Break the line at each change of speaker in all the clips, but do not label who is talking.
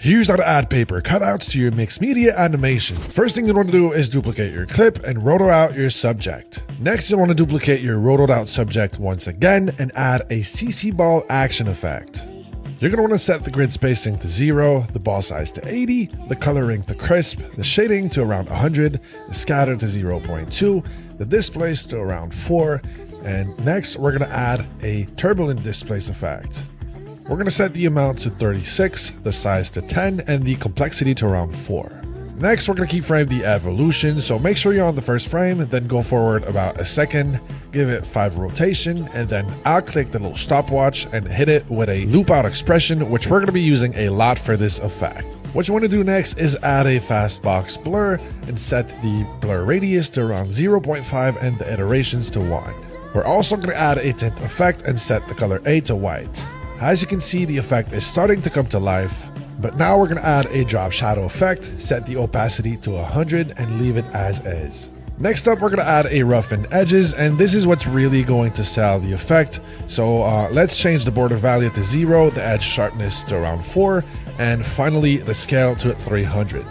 Here's how to add paper cutouts to your mixed media animation. First thing you want to do is duplicate your clip and roto out your subject. Next, you'll want to duplicate your rotoed out subject once again and add a CC ball action effect. You're going to want to set the grid spacing to 0, the ball size to 80, the coloring to crisp, the shading to around 100, the scatter to 0.2, the displace to around 4, and next we're going to add a turbulent displace effect. We're going to set the amount to 36, the size to 10, and the complexity to around 4. Next, we're going to keyframe the evolution, so make sure you're on the first frame, then go forward about a second, give it 5 rotation, and then I'll click the little stopwatch and hit it with a loop out expression, which we're going to be using a lot for this effect. What you want to do next is add a fast box blur and set the blur radius to around 0.5 and the iterations to 1. We're also going to add a tint effect and set the color A to white. As you can see, the effect is starting to come to life, but now we're going to add a drop shadow effect, set the opacity to 100 and leave it as is. Next up, we're going to add a roughen edges, and this is what's really going to sell the effect. So let's change the border value to 0, the edge sharpness to around 4, and finally the scale to 300.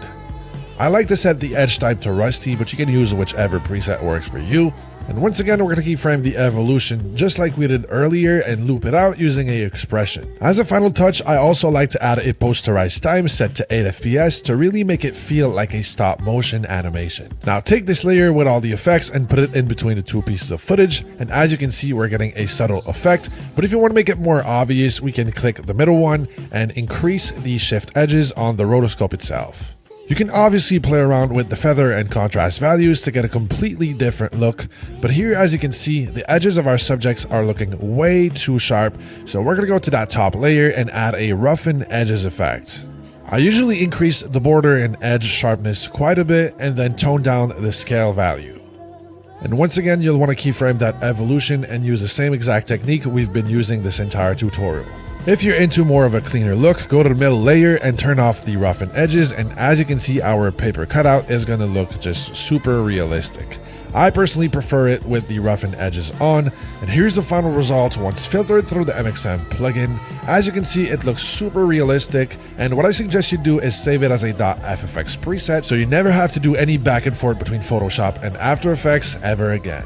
I like to set the edge type to rusty, but you can use whichever preset works for you. And once again, we're going to keyframe the evolution just like we did earlier and loop it out using a expression. As a final touch, I also like to add a posterized time set to 8 FPS to really make it feel like a stop motion animation. Now take this layer with all the effects and put it in between the 2 pieces of footage, and as you can see, we're getting a subtle effect, but if you want to make it more obvious, we can click the middle one and increase the shift edges on the rotoscope itself. You can obviously play around with the feather and contrast values to get a completely different look, but here, as you can see, the edges of our subjects are looking way too sharp, so we're going to go to that top layer and add a roughen edges effect. I usually increase the border and edge sharpness quite a bit and then tone down the scale value. And once again, you'll want to keyframe that evolution and use the same exact technique we've been using this entire tutorial. If you're into more of a cleaner look, go to the middle layer and turn off the roughen edges, and as you can see, our paper cutout is going to look just super realistic. I personally prefer it with the roughen edges on, and here's the final result once filtered through the MXM plugin. As you can see, it looks super realistic, and what I suggest you do is save it as a .ffx preset so you never have to do any back and forth between Photoshop and After Effects ever again.